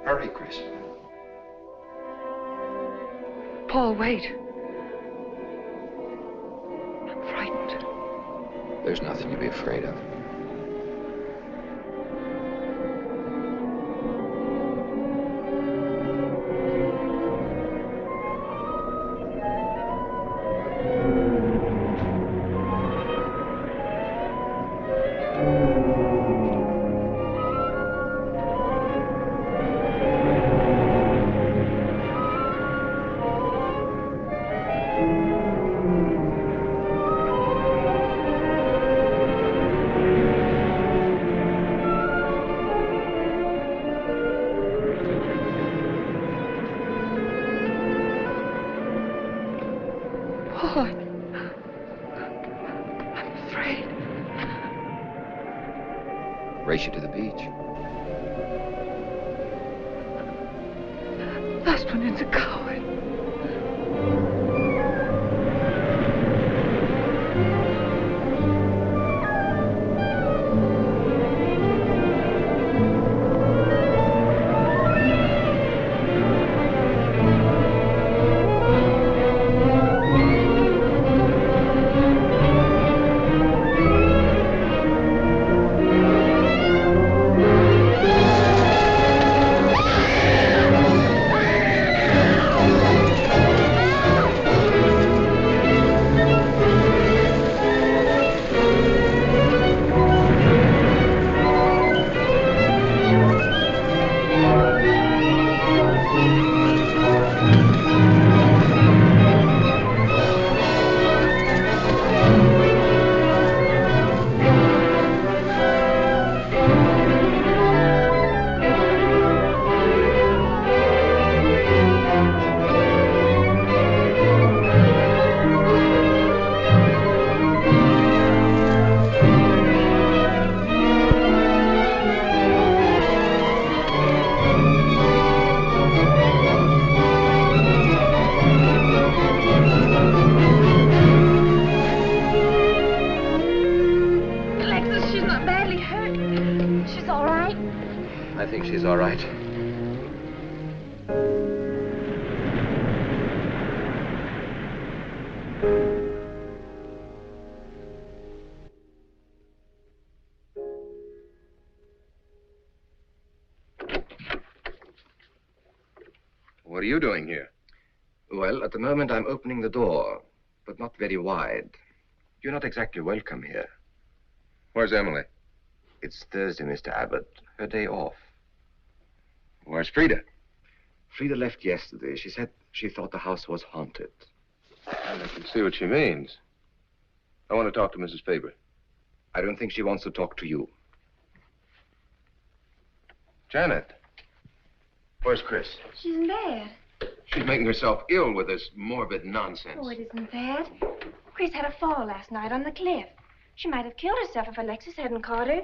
Hurry, Chris. Paul, wait. I'm frightened. There's nothing to be afraid of. Race you to the beach. Last one in's a coward. She's all right. What are you doing here? Well, at the moment I'm opening the door, but not very wide. You're not exactly welcome here. Where's Emily? It's Thursday, Mr. Abbott. Her day off. Where's Frida? Frida left yesterday. She said she thought the house was haunted. I can see what she means. I want to talk to Mrs. Faber. I don't think she wants to talk to you. Janet. Where's Chris? She's in bed. She's making herself ill with this morbid nonsense. Oh, it isn't bad. Chris had a fall last night on the cliff. She might have killed herself if Alexis hadn't caught her.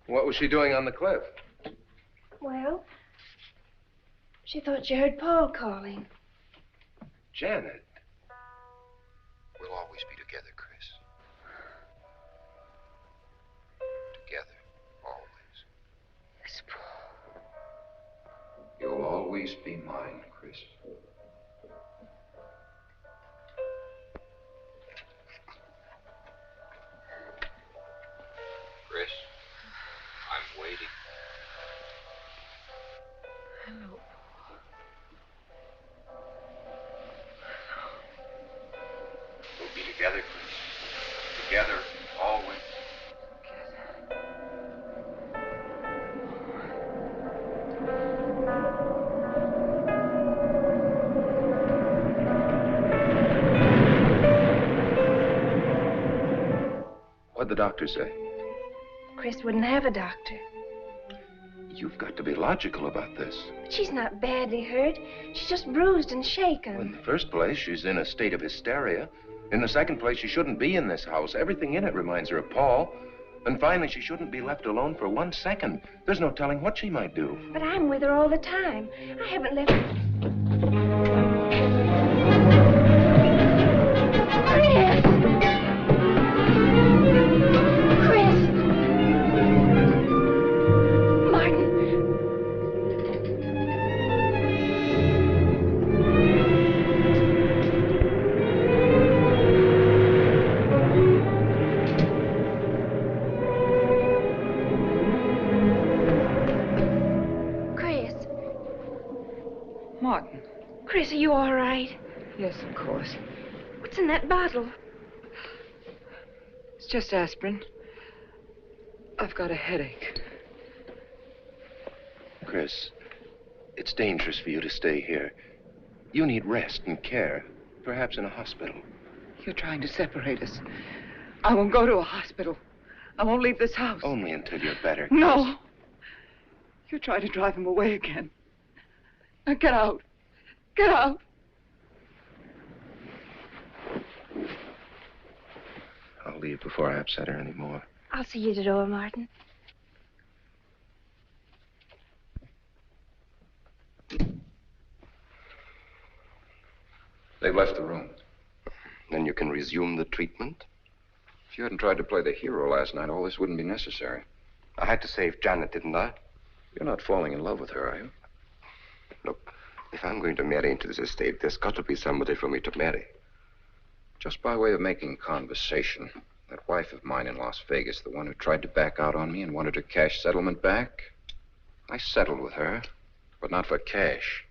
What was she doing on the cliff? Well, she thought she heard Paul calling. Janet. We'll always be together, Chris. Together, always. Yes, Paul. You'll always be mine, Chris. Chris, I'm waiting. Hello. We'll be together, Chris. Together, always. What'd the doctor say? Chris wouldn't have a doctor. You've got to be logical about this. But she's not badly hurt. She's just bruised and shaken. Well, in the first place, she's in a state of hysteria. In the second place, she shouldn't be in this house. Everything in it reminds her of Paul. And finally, she shouldn't be left alone for 1 second. There's no telling what she might do. But I'm with her all the time. I haven't left her. Chris! Martin. Chris, are you all right? Yes, of course. What's in that bottle? It's just aspirin. I've got a headache. Chris, it's dangerous for you to stay here. You need rest and care, perhaps in a hospital. You're trying to separate us. I won't go to a hospital. I won't leave this house. Only until you're better. No. Chris. You're trying to drive him away again. Now get out. Get out. I'll leave before I upset her anymore. I'll see you to the door, Martin. They've left the room. Then you can resume the treatment? If you hadn't tried to play the hero last night, all this wouldn't be necessary. I had to save Janet, didn't I? You're not falling in love with her, are you? Look, if I'm going to marry into this estate, there's got to be somebody for me to marry. Just by way of making conversation, that wife of mine in Las Vegas, the one who tried to back out on me and wanted her cash settlement back, I settled with her, but not for cash.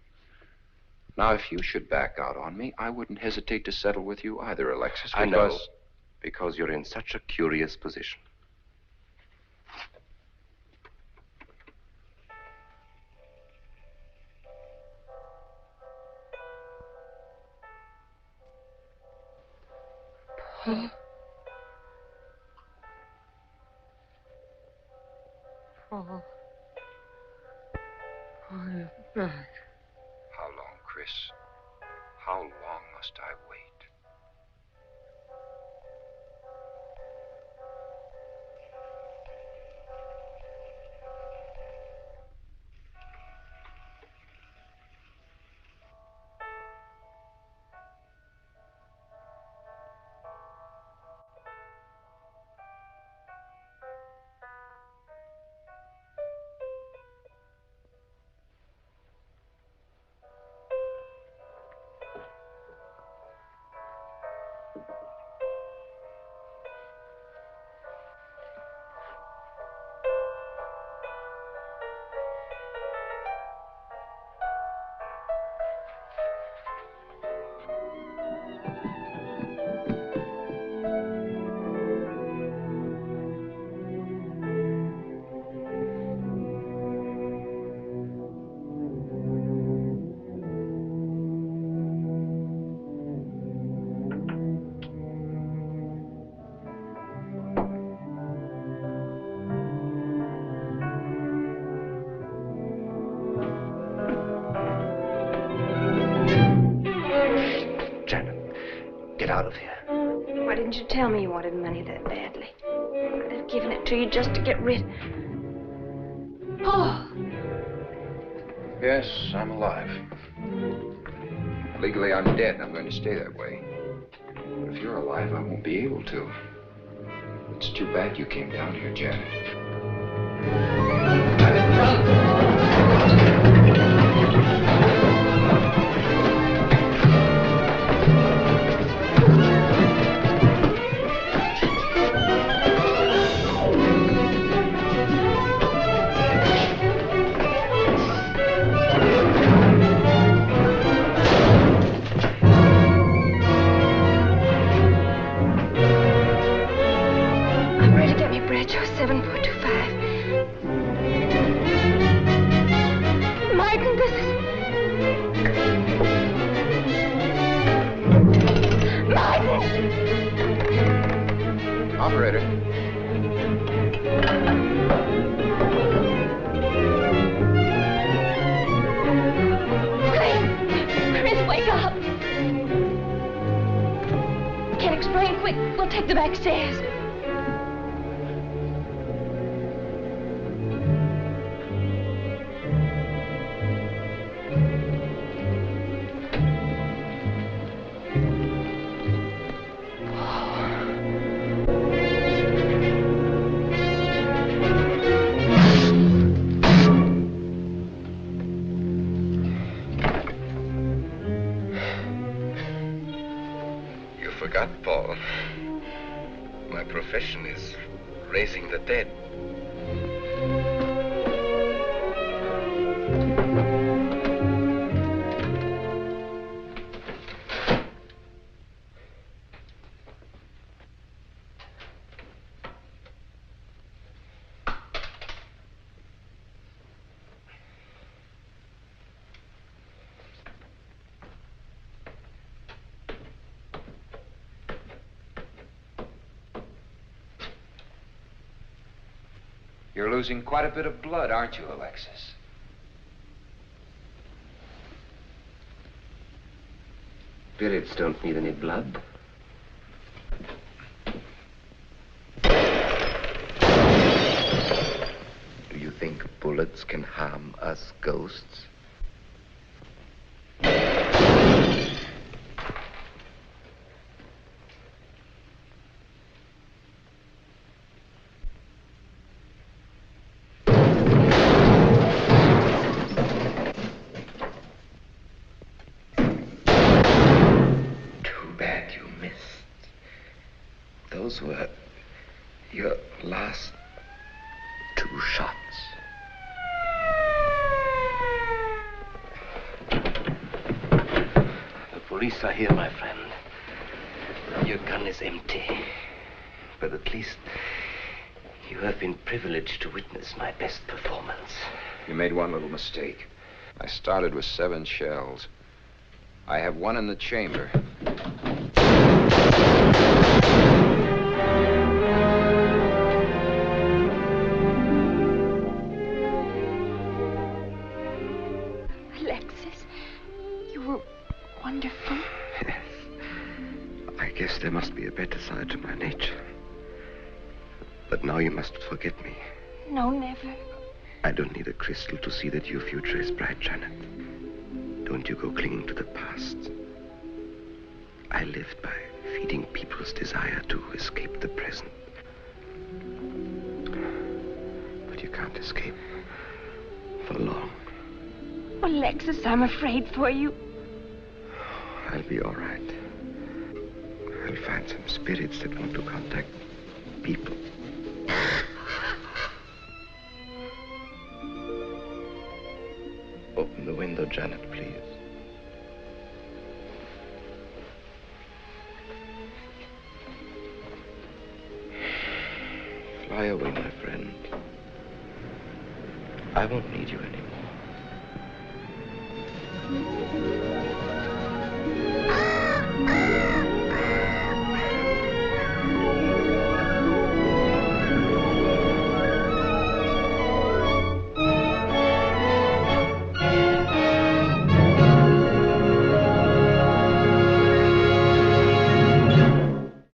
Now, if you should back out on me, I wouldn't hesitate to settle with you either, Alexis, because... I know, because you're in such a curious position. Paul. Paul. Paul, you're back. How long, Chris? How long must I wait? Out of here. Why didn't you tell me you wanted money that badly? I'd have given it to you just to get rid. Paul! Yes, I'm alive. Legally, I'm dead, and I'm going to stay that way. But if you're alive, I won't be able to. It's too bad you came down here, Janet. Operator. Chris, wake up. Can't explain. Quick, we'll take the back stairs. Paul. My profession is raising the dead. You're losing quite a bit of blood, aren't you, Alexis? Spirits don't need any blood. Do you think bullets can harm us ghosts? Those were your last 2 shots. The police are here, my friend. Your gun is empty. But at least you have been privileged to witness my best performance. You made one little mistake. I started with 7 shells. I have 1 in the chamber. Alexis, you were wonderful. Yes. I guess there must be a better side to my nature. But now you must forget me. No, never. I don't need a crystal to see that your future is bright, Janet. Don't you go clinging to the past. I lived by feeding people's desire to escape the present. But you can't escape for long. Alexis, I'm afraid for you. I'll be all right. I'll find some spirits that want to contact people. Open the window, Janet, please. Fly away, my friend. I won't need you anymore.